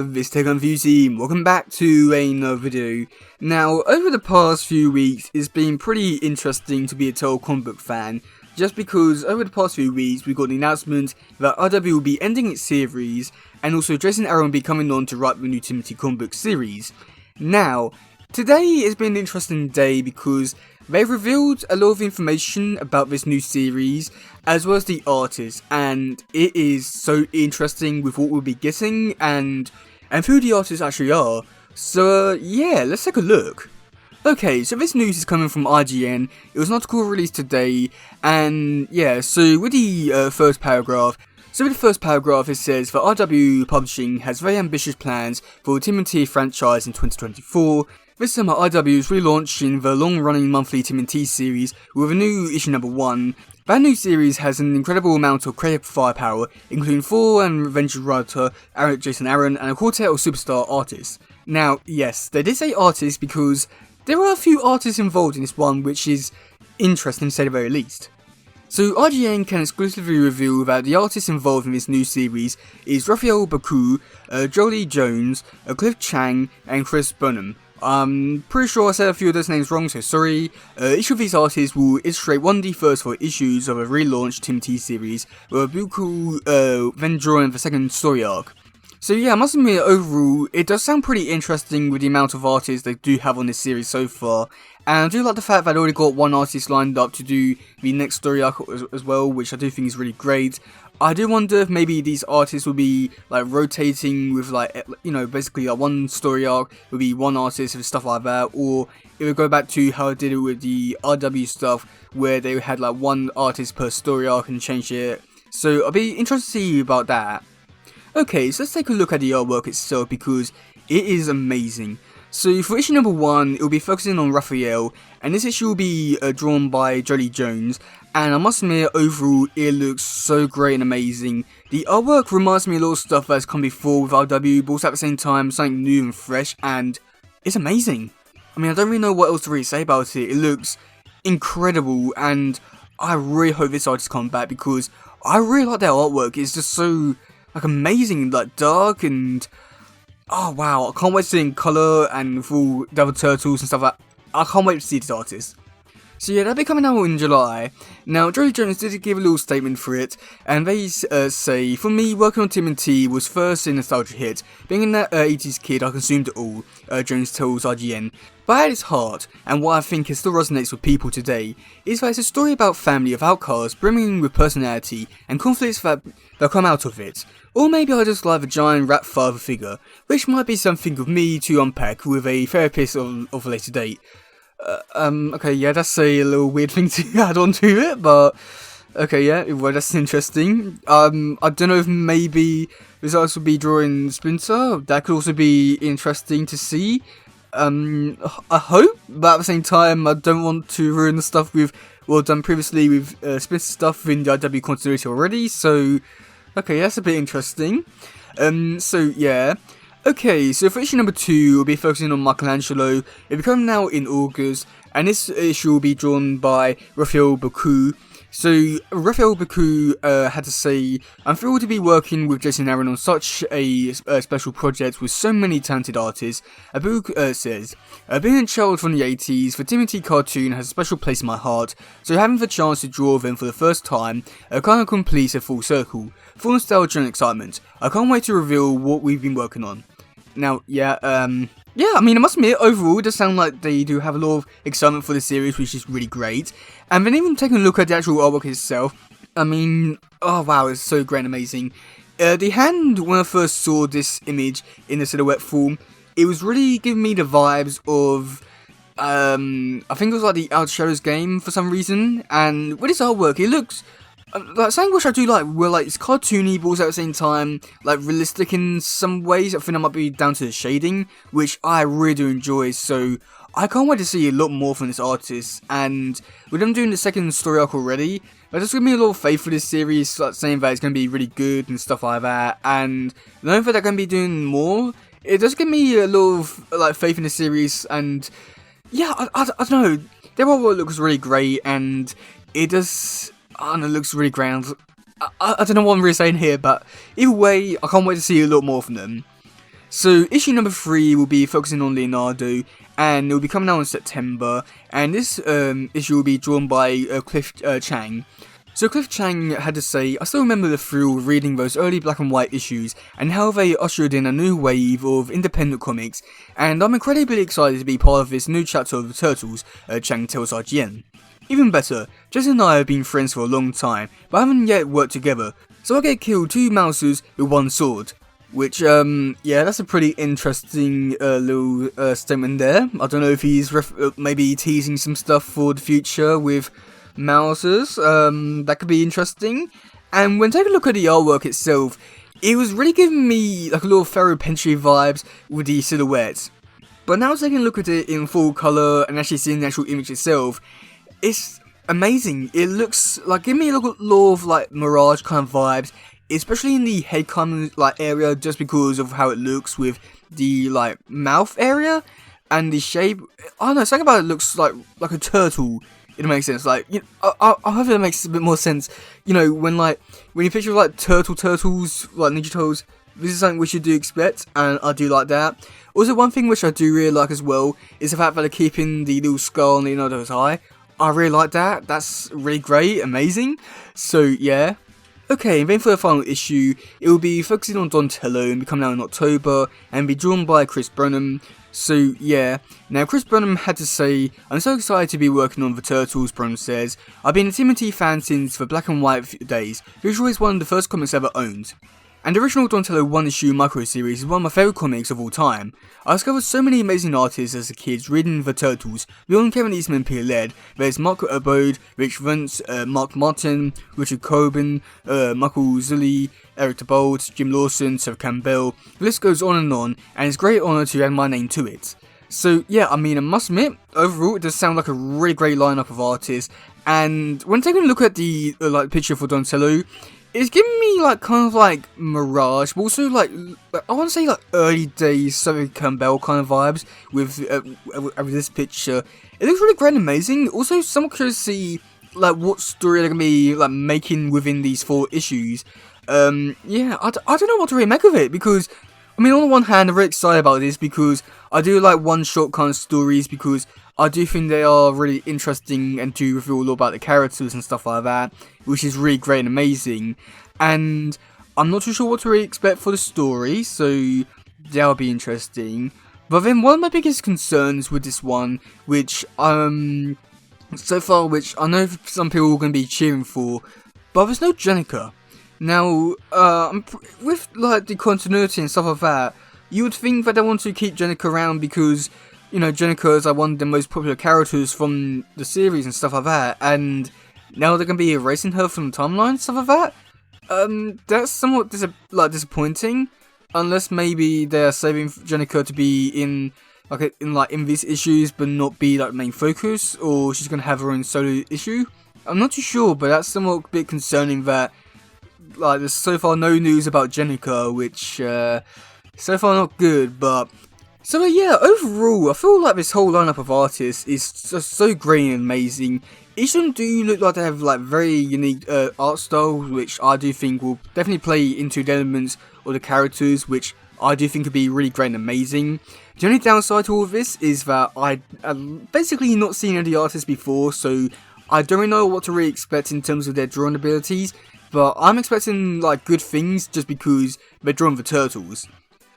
there, this teddygaming team. Welcome back to another video. Now, over the past few weeks, it's been pretty interesting to be a total comic book fan, just because over the past few weeks, we got the announcement that RW will be ending its series, and also Jason Aaron will be coming on to write the new Timothy comic book series. Now, today has been an interesting day because they've revealed a lot of information about this new series, as well as the artists, and it is so interesting with what we'll be getting, and who the artists actually are. So yeah, let's take a look. Okay, so this news is coming from IGN. It was an article released today, and yeah, so with the first paragraph, it says that RW Publishing has very ambitious plans for the TMNT franchise in 2024. This summer, RW is relaunching the long-running monthly TMNT series with a new issue number 1. That new series has an incredible amount of creative firepower, including full and adventure writer Jason Aaron and a quartet of superstar artists. Now, yes, they did say artists because there are a few artists involved in this one, which is interesting to say the very least. So IGN can exclusively reveal that the artists involved in this new series is Raphael Baku, Jolie Jones, Cliff Chang, and Chris Burnham. I'm pretty sure I said a few of those names wrong, so sorry. Each of these artists will illustrate one of the first 4 issues of a relaunched TMT series, with Baku then drawing the second story arc. So yeah, I must admit, overall, it does sound pretty interesting with the amount of artists they do have on this series so far. And I do like the fact that they already got one artist lined up to do the next story arc as well, which I do think is really great. I do wonder if maybe these artists will be like rotating with like, you know, basically like one story arc will be one artist and stuff like that, or it would go back to how I did it with the RW stuff where they had like one artist per story arc and change it. So I'll be interested to see about that. Okay, so let's take a look at the artwork itself because it is amazing. So for issue number 1, it will be focusing on Raphael, and this issue will be drawn by Jolie Jones, and I must admit, overall, it looks so great and amazing. The artwork reminds me of a lot of stuff that's come before with RW, but also at the same time, something new and fresh, and it's amazing. I mean, I don't really know what else to really say about it. It looks incredible, and I really hope this artist comes back because I really like their artwork. It's just so like amazing, like dark, and oh wow, I can't wait to see it in colour and full Devil Turtles and stuff like that. I can't wait to see this artist. So yeah, that'll be coming out in July. Now, Jolie Jones did give a little statement for it, and they say, for me, working on TMNT was first a nostalgia hit. Being in that 80s kid, I consumed it all, Jones tells IGN. But at its heart, and what I think it still resonates with people today, is that it's a story about family of outcasts brimming with personality and conflicts that come out of it. Or maybe I just like a giant rap father figure, which might be something of me to unpack with a therapist of a later date. Okay, yeah, that's a little weird thing to add on to it, but okay, yeah, well, that's interesting. I don't know if maybe this also be drawing Splinter. That could also be interesting to see. I hope, but at the same time, I don't want to ruin the stuff we've done previously with Splinter stuff in the IW continuity already, so okay, that's a bit interesting. So yeah. Okay, so for issue number 2, we'll be focusing on Michelangelo. It'll be coming out in August, and this issue will be drawn by Raphael Baku. So, Raphael Baku had to say, I'm thrilled to be working with Jason Aaron on such a special project with so many talented artists. Baku says, being a child from the 80s, the TMNT cartoon has a special place in my heart, so having the chance to draw them for the first time kind of completes a full circle. Full nostalgia and excitement. I can't wait to reveal what we've been working on. Now, yeah, I mean, I must admit, overall, it does sound like they do have a lot of excitement for the series, which is really great. And then even taking a look at the actual artwork itself, I mean, oh wow, it's so great and amazing. The hand, when I first saw this image in the silhouette form, it was really giving me the vibes of, I think it was like the Outer Shadows game for some reason. And with this artwork, it looks like something which I do like, where like it's cartoony but also at the same time like realistic in some ways. I think that might be down to the shading, which I really do enjoy, so I can't wait to see a lot more from this artist. And with them doing the second story arc already, that just gives me a lot of faith for this series, like saying that it's going to be really good and stuff like that, and knowing that they're going to be doing more, it does give me a lot of like faith in the series. And yeah, I don't know, their artwork looks really great, and it does, I don't know, it looks really grand. I don't know what I'm really saying here, but either way, I can't wait to see a lot more from them. So issue number 3 will be focusing on Leonardo, and it will be coming out in September, and this issue will be drawn by Cliff Chang. So Cliff Chang had to say, I still remember the thrill of reading those early black and white issues, and how they ushered in a new wave of independent comics, and I'm incredibly excited to be part of this new chapter of the Turtles, Chang tells IGN. Even better, Jason and I have been friends for a long time, but haven't yet worked together, so I get killed 2 mouses with 1 sword. Which, yeah, that's a pretty interesting little statement there. I don't know if he's maybe teasing some stuff for the future with Mousers. That could be interesting. And when taking a look at the artwork itself, it was really giving me like a little Pharaoh Pentry vibes with the silhouettes. But now taking a look at it in full colour and actually seeing the actual image itself, it's amazing. It looks like giving me a lot of like Mirage kind of vibes, especially in the head kind of like area, just because of how it looks with the like mouth area and the shape. I don't know, something about it looks like a turtle. It makes sense. Like, you know, I hope it makes a bit more sense. You know, when you picture like turtles, like Ninja Turtles, this is something which you do expect, and I do like that. Also, one thing which I do really like as well is the fact that they're keeping the little skull on Leonardo's eye. I really like that. That's really great, amazing. So yeah. Okay, and then for the final issue, it will be focusing on Donatello and be coming out in October and be drawn by Chris Burnham. So yeah, now Chris Burnham had to say, I'm so excited to be working on the Turtles. Burnham says, I've been a TMNT fan since the black and white days, which was one of the first comics I ever owned. And the original Donatello 1-issue micro-series is one of my favourite comics of all time. I discovered so many amazing artists as a kid reading the Turtles, beyond Kevin Eastman and Peter Laird. There's Mark Abode, Rich Vance, Mark Martin, Richard Coben, Michael Zulli, Eric DeBolt, Jim Lawson, Seth Campbell. The list goes on, and it's a great honour to add my name to it. So yeah, I mean, I must admit, overall it does sound like a really great lineup of artists, and when taking a look at the picture for Donatello, it's giving me like kind of like Mirage, but also like I want to say like early days Seth Campbell kind of vibes with this picture. It looks really great and amazing. Also, somewhat curious to see like what story they're gonna be like making within these 4 issues. Yeah, I don't know what to really make of it, because I mean, on the one hand, I'm very excited about this because I do like one-shot kind of stories, because I do think they are really interesting and do reveal a lot about the characters and stuff like that, which is really great and amazing. And I'm not too sure what to really expect for the story, so that'll be interesting. But then one of my biggest concerns with this one, which so far, which I know some people are going to be cheering for, but there's no Jennika. Now, with like the continuity and stuff like that, you would think that they want to keep Jennika around because, you know, Jennika is like one of the most popular characters from the series and stuff like that, and now they're going to be erasing her from the timeline and stuff like that. That's somewhat disappointing, unless maybe they're saving Jennika to be in these issues but not be like main focus, or she's going to have her own solo issue. I'm not too sure, but that's somewhat a bit concerning that like there's so far no news about Jennika, which so far not good. But so yeah, overall I feel like this whole lineup of artists is just so great and amazing. Each of them do look like they have like very unique art styles, which I do think will definitely play into the elements of the characters, which I do think could be really great and amazing. The only downside to all of this is that I basically not seen any of the artists before, so I don't really know what to really expect in terms of their drawing abilities. But I'm expecting like good things just because they're drawing the Turtles.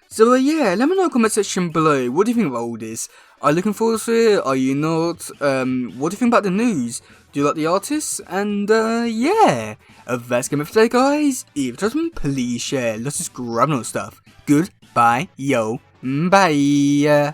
So yeah, let me know in the comment section below. What do you think about all this? Are you looking forward to it? Are you not? What do you think about the news? Do you like the artists? And yeah, that's gonna be for today, guys. If you trust me, please share. Let's just grab no stuff. Goodbye, yo, bye.